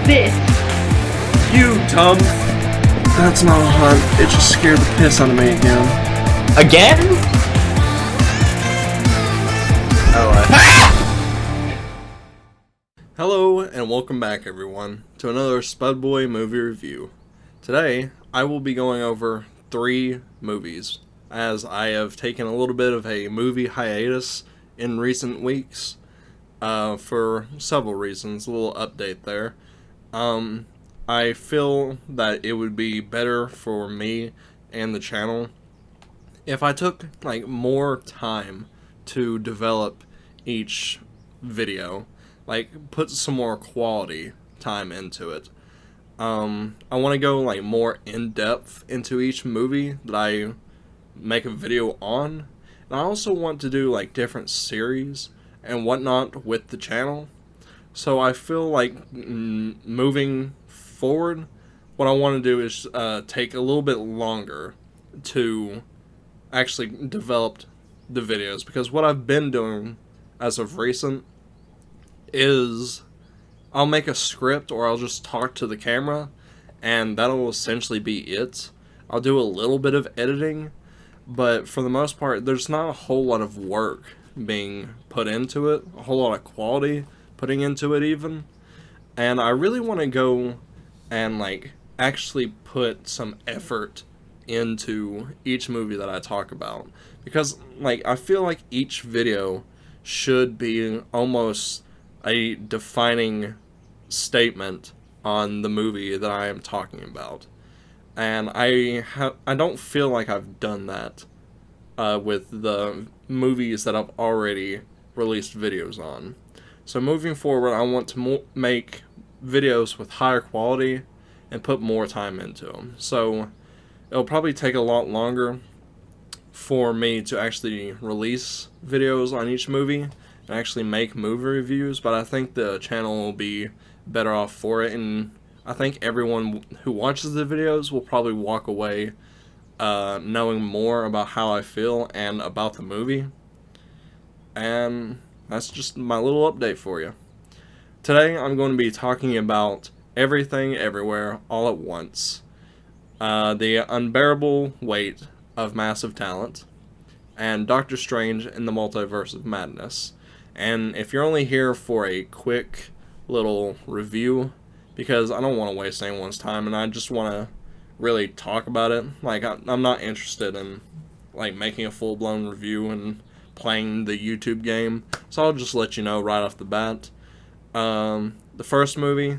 This. You dumb. That's not a hunt. It just scared the piss out of me again. Again? Hello and welcome back everyone to another Spudboi movie review. Today I will be going over 3 movies as I have taken a little bit of a movie hiatus in recent weeks for several reasons. A little update there. I feel that it would be better for me and the channel if I took more time to develop each video, put some more quality time into it. I want to go more in depth into each movie that I make a video on, and I also want to do different series and whatnot with the channel. So I feel like moving forward, what I want to do is take a little bit longer to actually develop the videos, because what I've been doing as of recent is I'll make a script or I'll just talk to the camera and that'll essentially be it. I'll do a little bit of editing, but for the most part there's not a whole lot of work being put into it, a whole lot of quality putting into it even. And I really want to go and actually put some effort into each movie that I talk about, because I feel like each video should be almost a defining statement on the movie that I am talking about. And I don't feel like I've done that with the movies that I've already released videos on. So moving forward, I want to make videos with higher quality and put more time into them. So it'll probably take a lot longer for me to actually release videos on each movie and actually make movie reviews, but I think the channel will be better off for it, and I think everyone who watches the videos will probably walk away knowing more about how I feel and about the movie. And that's just my little update for you. Today I'm going to be talking about Everything Everywhere All at Once, the unbearable weight of massive talent, and Doctor Strange in the Multiverse of Madness. And if you're only here for a quick little review, because I don't want to waste anyone's time and I just want to really talk about it, I'm not interested in making a full-blown review and playing the YouTube game, so I'll just let you know right off the bat. The first movie,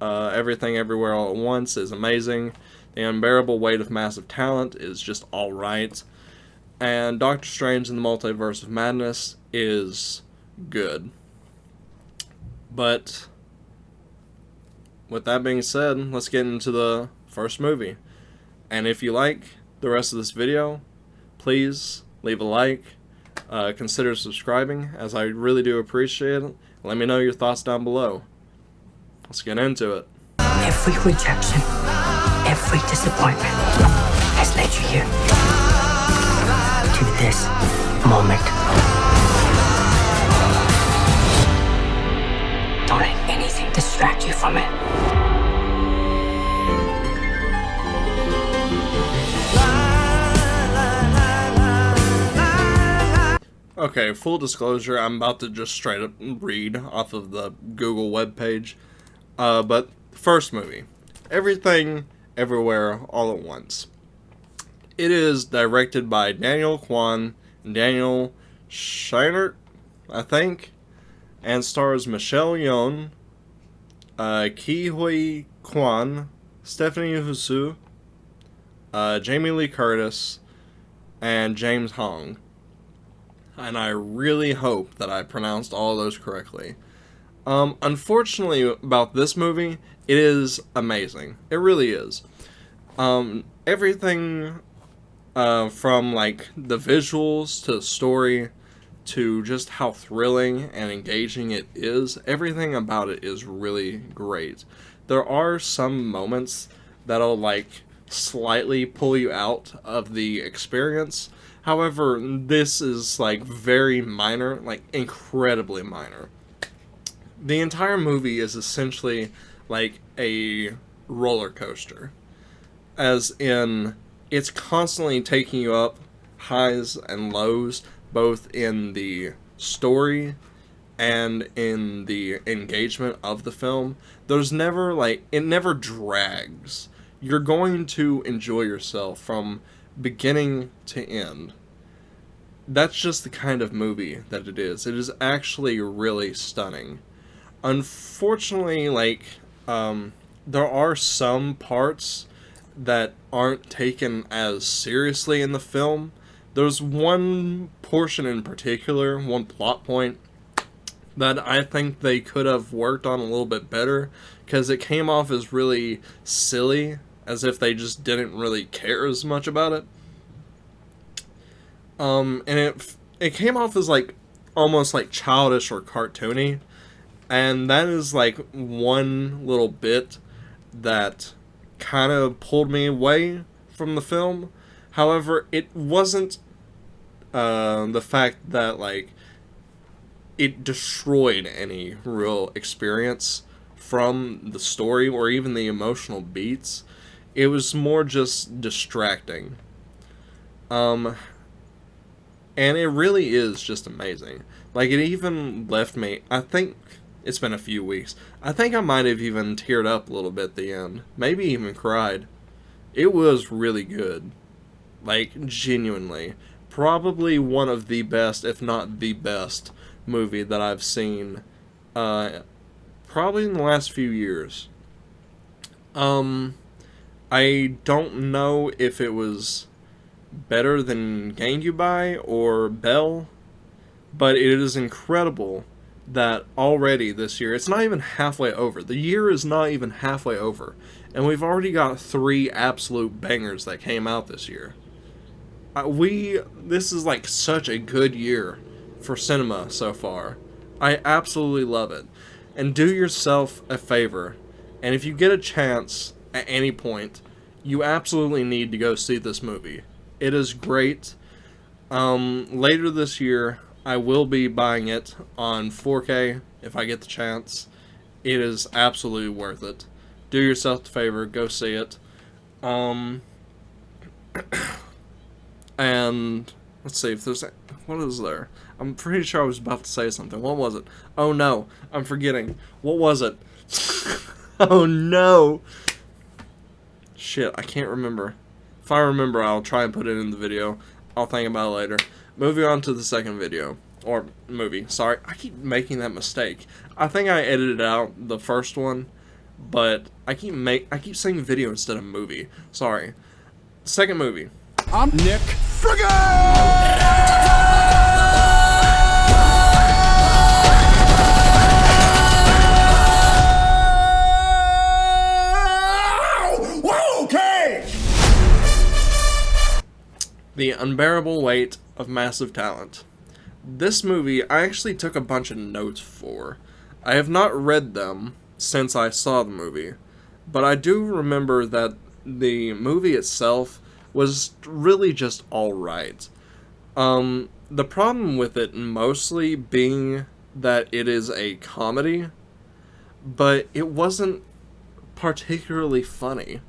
Everything Everywhere All at Once, is amazing. The unbearable weight of massive talent is just alright. And Doctor Strange in the Multiverse of Madness is good. But with that being said, let's get into the first movie. And if you like the rest of this video, please leave a like, consider subscribing, as I really do appreciate it. Let me know your thoughts down below. Let's get into it. Every rejection, every disappointment has led you here to this moment. Don't let anything distract you from it. Okay, full disclosure, I'm about to just straight up read off of the Google webpage. But first movie, Everything Everywhere All at Once. It is directed by Daniel Kwan and Daniel Scheinert, I think, and stars Michelle Yeoh, Ki Hui Kwan, Stephanie Hsu, Jamie Lee Curtis, and James Hong. And I really hope that I pronounced all of those correctly. Unfortunately about this movie, it is amazing. It really is. Everything from the visuals to the story to just how thrilling and engaging it is, everything about it is really great. There are some moments that'll slightly pull you out of the experience, However, this is like very minor, like incredibly minor. The entire movie is essentially like a roller coaster, as in it's constantly taking you up highs and lows, both in the story and in the engagement of the film. There's never like, it never drags. You're going to enjoy yourself from beginning to end. That's just the kind of movie that it is. It is actually really stunning. Unfortunately, like, there are some parts that aren't taken as seriously in the film. There's one portion in particular, one plot point, that I think they could have worked on a little bit better, because it came off as really silly, as if they just didn't really care as much about it. And it came off as like almost like childish or cartoony, and that is like one little bit that kind of pulled me away from the film. However, it wasn't the fact that like it destroyed any real experience from the story or even the emotional beats. It was more just distracting. And it really is just amazing. Like, it even left me, I think, it's been a few weeks, I think I might have even teared up a little bit at the end. Maybe even cried. It was really good. Like, genuinely. Probably one of the best, if not the best, movie that I've seen, probably in the last few years. I don't know if it was better than Gangubai or Belle, but it is incredible that already this year, it's not even halfway over. The year is not even halfway over, and we've already got 3 absolute bangers that came out this year. This is like such a good year for cinema so far. I absolutely love it. And do yourself a favor, and if you get a chance at any point, you absolutely need to go see this movie. It is great. Later this year, I will be buying it on 4K if I get the chance. It is absolutely worth it. Do yourself the favor, go see it. And let's see if there's... What is there? I'm pretty sure I was about to say something. What was it? Oh no, I'm forgetting. What was it? Oh no! Shit, I can't remember. If I remember, I'll try and put it in the video. I'll think about it later. Moving on to the second video. Or movie. Sorry, I keep making that mistake. I think I edited out the first one, but I keep saying video instead of movie. Sorry. Second movie. I'm Nick Friggin! The Unbearable Weight of Massive Talent. This movie, I actually took a bunch of notes for. I have not read them since I saw the movie, but I do remember that the movie itself was really just alright. The problem with it mostly being that it is a comedy, but it wasn't particularly funny.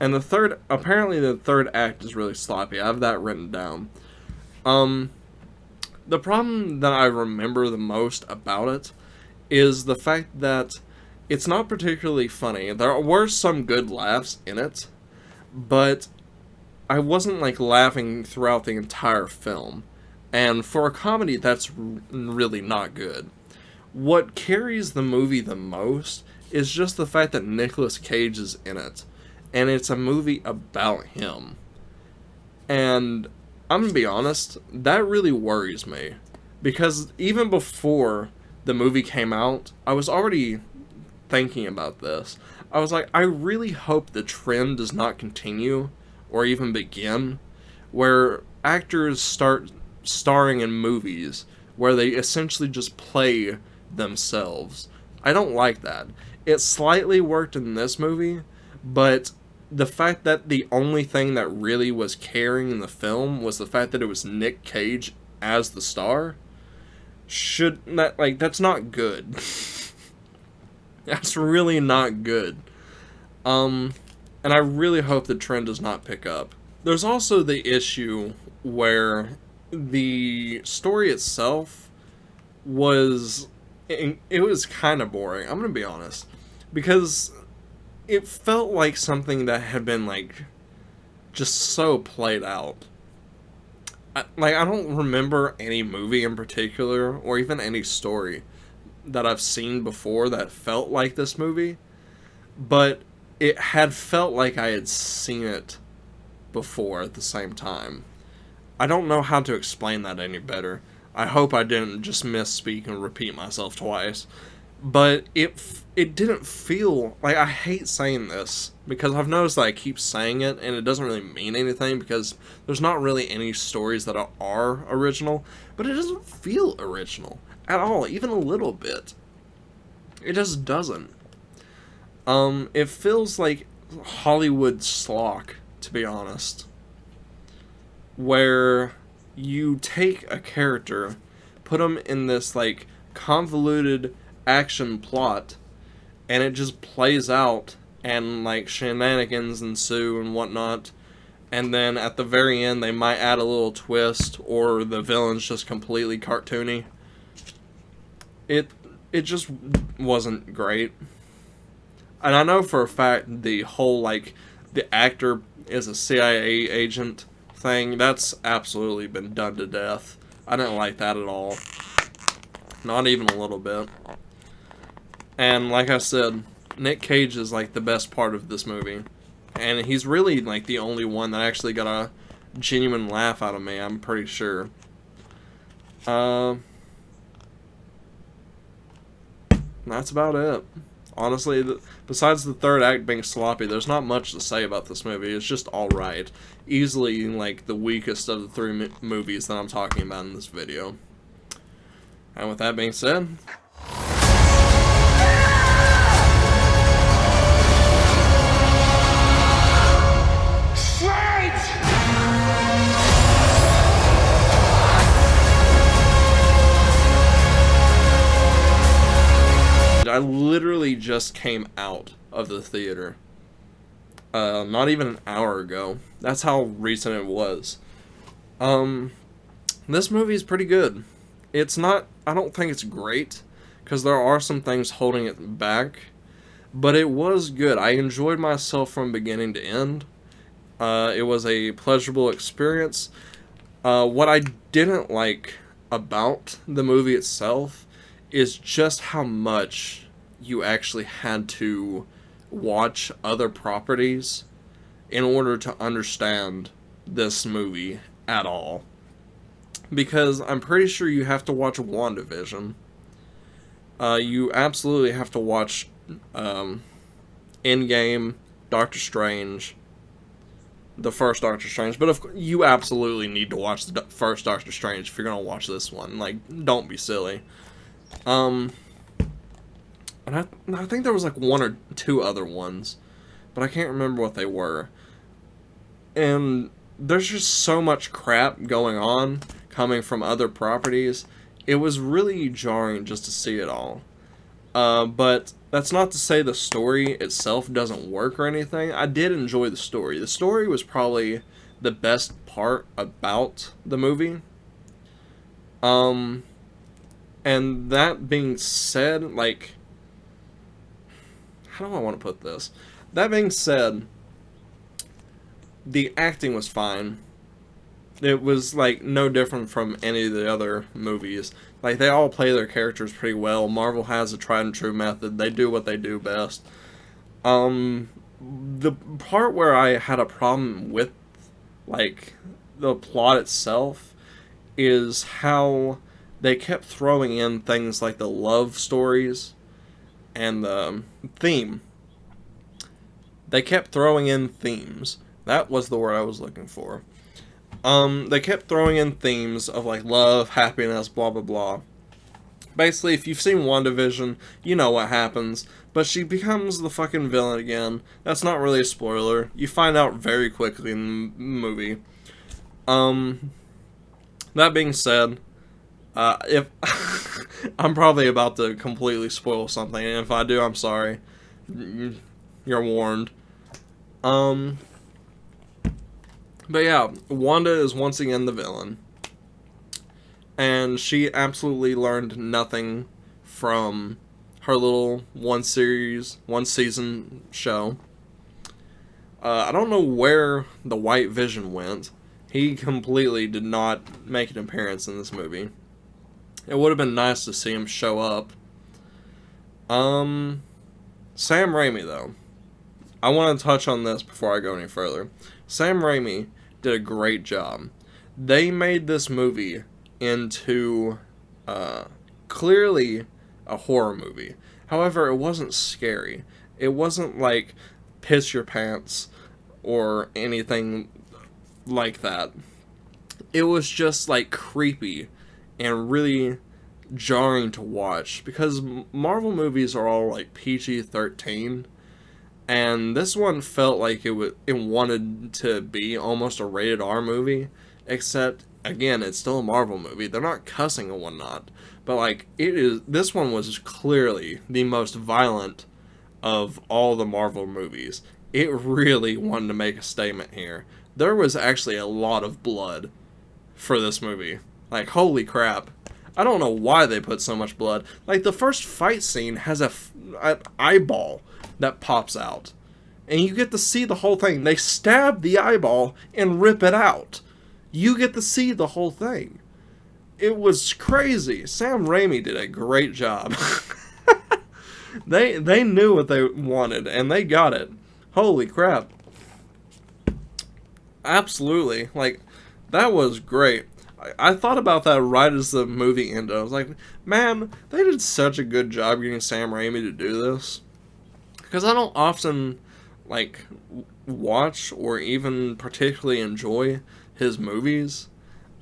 And apparently the third act is really sloppy. I have that written down. The problem that I remember the most about it is the fact that it's not particularly funny. There were some good laughs in it, but I wasn't like laughing throughout the entire film. And for a comedy, that's really not good. What carries the movie the most is just the fact that Nicolas Cage is in it. And it's a movie about him. And I'm gonna be honest, that really worries me. Because even before the movie came out, I was already thinking about this. I was like, I really hope the trend does not continue, or even begin, where actors start starring in movies where they essentially just play themselves. I don't like that. It slightly worked in this movie, but the fact that the only thing that really was carrying the film was the fact that it was Nick Cage as the star, that's not good. That's really not good. And I really hope the trend does not pick up. There's also the issue where the story itself was kind of boring. I'm gonna be honest, because it felt like something that had been like just so played out. I don't remember any movie in particular or even any story that I've seen before that felt like this movie, but it had felt like I had seen it before at the same time. I don't know how to explain that any better. I hope I didn't just misspeak and repeat myself twice. But it didn't feel like, I hate saying this because I've noticed that I keep saying it and it doesn't really mean anything because there's not really any stories that are original, but it doesn't feel original at all, even a little bit. It just doesn't. It feels like Hollywood schlock, to be honest, where you take a character, put them in this like convoluted action plot, and it just plays out, and like shenanigans ensue and whatnot, and then at the very end they might add a little twist, or the villain's just completely cartoony. It just wasn't great. And I know for a fact the whole like the actor is a CIA agent thing, that's absolutely been done to death. I didn't like that at all. Not even a little bit. And like I said, Nick Cage is like the best part of this movie. And he's really like the only one that actually got a genuine laugh out of me, I'm pretty sure. That's about it. Honestly, besides the third act being sloppy, there's not much to say about this movie. It's just alright. Easily, like, the weakest of the three movies that I'm talking about in this video. And with that being said... I literally just came out of the theater. Not even an hour ago. That's how recent it was. This movie is pretty good. It's not, I don't think it's great, because there are some things holding it back, but it was good. I enjoyed myself from beginning to end. It was a pleasurable experience. What I didn't like about the movie itself is just how much you actually had to watch other properties in order to understand this movie at all. Because I'm pretty sure you have to watch WandaVision. You absolutely have to watch Endgame, Doctor Strange, the first Doctor Strange. But you absolutely need to watch the first Doctor Strange if you're going to watch this one. Like, don't be silly. And I think there was like one or two other ones, but I can't remember what they were. And there's just so much crap going on coming from other properties. It was really jarring just to see it all. But that's not to say the story itself doesn't work or anything. I did enjoy the story. The story was probably the best part about the movie. And that being said, like, how do I want to put this? That being said, the acting was fine. It was, like, no different from any of the other movies. Like, they all play their characters pretty well. Marvel has a tried and true method. They do what they do best. The part where I had a problem with, like, the plot itself is how they kept throwing in things like the love stories and the theme. They kept throwing in themes. That was the word I was looking for. They kept throwing in themes of like love, happiness, blah blah blah. Basically, if you've seen WandaVision, you know what happens. But she becomes the fucking villain again. That's not really a spoiler. You find out very quickly in the movie. That being said, if I'm probably about to completely spoil something, and if I do, I'm sorry. You're warned. But yeah, Wanda is once again the villain. And she absolutely learned nothing from her little one season show. I don't know where the White Vision went. He completely did not make an appearance in this movie. It would have been nice to see him show up. Sam Raimi, though. I want to touch on this before I go any further. Sam Raimi did a great job. They made this movie into clearly a horror movie. However, it wasn't scary. It wasn't like piss your pants or anything like that. It was just like creepy and really jarring to watch, because Marvel movies are all like PG-13, and this one felt like it wanted to be almost a rated R movie, except again, it's still a Marvel movie. They're not cussing and whatnot, but like this one was clearly the most violent of all the Marvel movies. It really wanted to make a statement here. There was actually a lot of blood for this movie. Like, holy crap. I don't know why they put so much blood. Like, the first fight scene has an eyeball that pops out. And you get to see the whole thing. They stab the eyeball and rip it out. You get to see the whole thing. It was crazy. Sam Raimi did a great job. They knew what they wanted, and they got it. Holy crap. Absolutely. Like, that was great. I thought about that right as the movie ended. I was like, man, they did such a good job getting Sam Raimi to do this. Because I don't often, like, watch or even particularly enjoy his movies.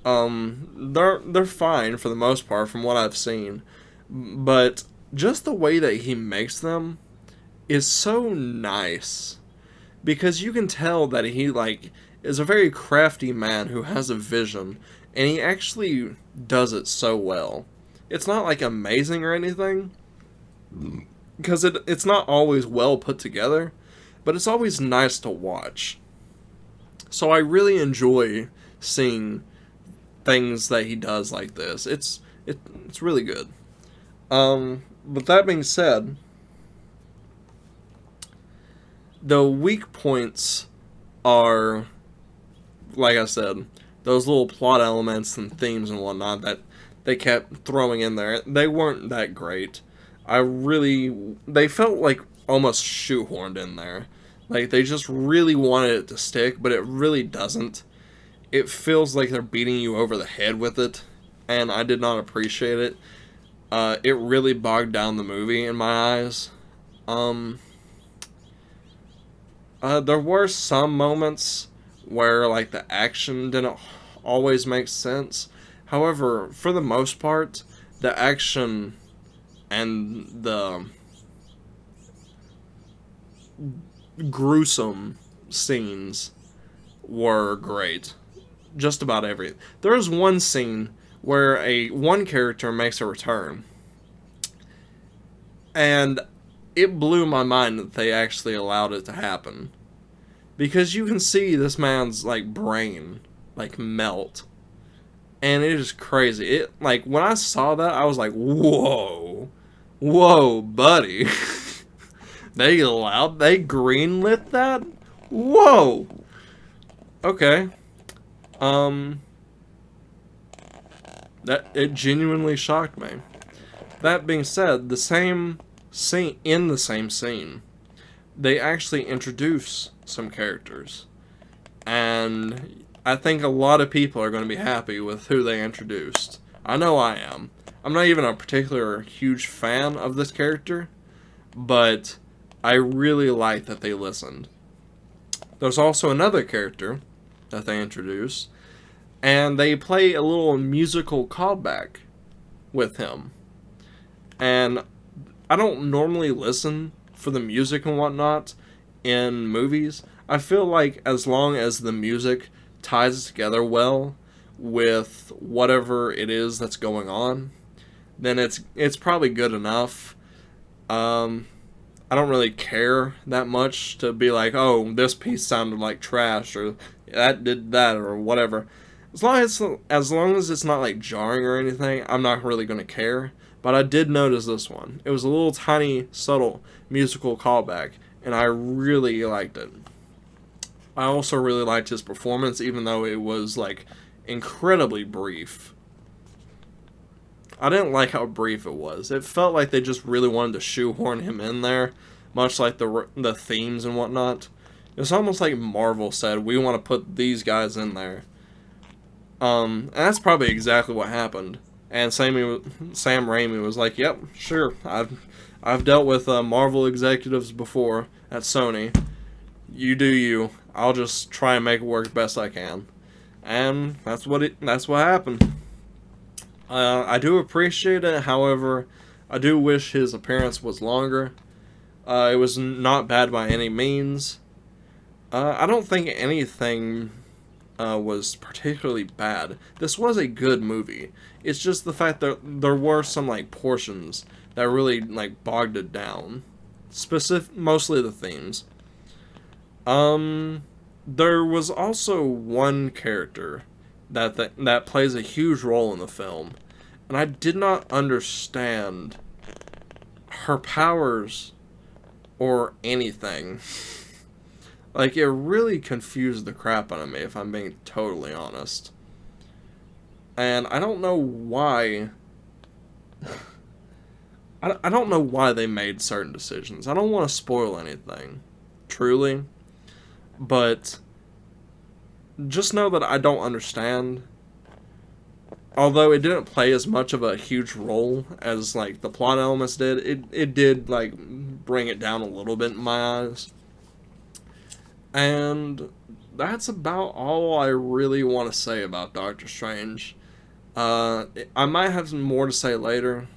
They're fine for the most part from what I've seen. But just the way that he makes them is so nice. Because you can tell that he, like, is a very crafty man who has a vision, and he actually does it so well. It's not like amazing or anything, because it's not always well put together, but it's always nice to watch. So I really enjoy seeing things that he does like this. It's really good. But that being said, the weak points are, like I said, those little plot elements and themes and whatnot that they kept throwing in there. They weren't that great. They felt like almost shoehorned in there. Like, they just really wanted it to stick, but it really doesn't. It feels like they're beating you over the head with it, and I did not appreciate it. It really bogged down the movie in my eyes. There were some moments where, like, the action didn't always make sense. However, for the most part, the action and the gruesome scenes were great. Just about everything. There is one scene where one character makes a return, and it blew my mind that they actually allowed it to happen. Because you can see this man's, like, brain, like, melt. And it is crazy. It, like, when I saw that, I was like, whoa. Whoa, buddy. They greenlit that? Whoa. Okay. It genuinely shocked me. That being said, in the same scene, they actually introduce some characters. And I think a lot of people are going to be happy with who they introduced. I know I am. I'm not even a particular huge fan of this character, but I really like that they listened. There's also another character that they introduce, and they play a little musical callback with him. And I don't normally listen for the music and whatnot in movies. I feel like as long as the music ties together well with whatever it is that's going on, then it's probably good enough. I don't really care that much to be like, oh, this piece sounded like trash, or that did that, or whatever. As long as it's not like jarring or anything, I'm not really going to care. But I did notice this one. It was a little tiny, subtle musical callback, and I really liked it. I also really liked his performance, even though it was like incredibly brief. I didn't like how brief it was. It felt like they just really wanted to shoehorn him in there, much like the themes and whatnot. It's almost like Marvel said, we want to put these guys in there. And that's probably exactly what happened. And Sam Raimi was like, yep, sure, I've dealt with Marvel executives before at Sony. You do you. I'll just try and make it work best I can. And that's what happened. I do appreciate it, however, I do wish his appearance was longer. It was not bad by any means. I don't think anything was particularly bad. This was a good movie. It's just the fact that there were some like portions that really like bogged it down. Mostly the themes. There was also one character that plays a huge role in the film, and I did not understand her powers or anything. Like, it really confused the crap out of me, if I'm being totally honest. And I don't know why. I don't know why they made certain decisions. I don't want to spoil anything, truly, but just know that I don't understand. Although it didn't play as much of a huge role as like the plot elements did, it did like bring it down a little bit in my eyes. And that's about all I really want to say about Doctor Strange. I might have some more to say later.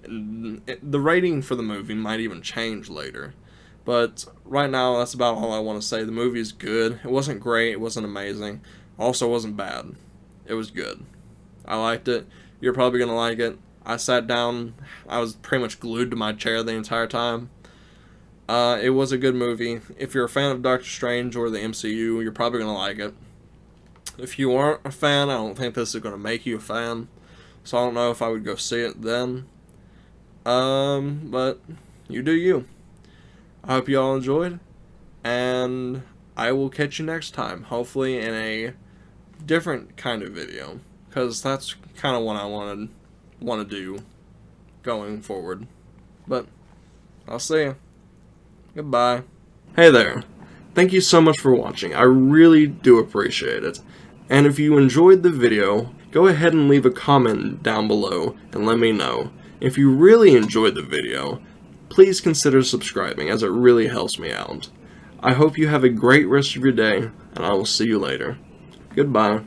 The rating for the movie might even change later. But right now, that's about all I want to say. The movie is good. It wasn't great. It wasn't amazing. Also wasn't bad. It was good. I liked it. You're probably going to like it. I sat down. I was pretty much glued to my chair the entire time. It was a good movie. If you're a fan of Doctor Strange or the MCU, you're probably going to like it. If you aren't a fan, I don't think this is going to make you a fan. So I don't know if I would go see it then. But you do you. I hope you all enjoyed, and I will catch you next time, hopefully in a different kind of video, because that's kind of what I want to do going forward. But I'll see you. Goodbye. Hey there. Thank you so much for watching. I really do appreciate it. And if you enjoyed the video, go ahead and leave a comment down below and let me know. If you really enjoyed the video, please consider subscribing, as it really helps me out. I hope you have a great rest of your day, and I will see you later. Goodbye.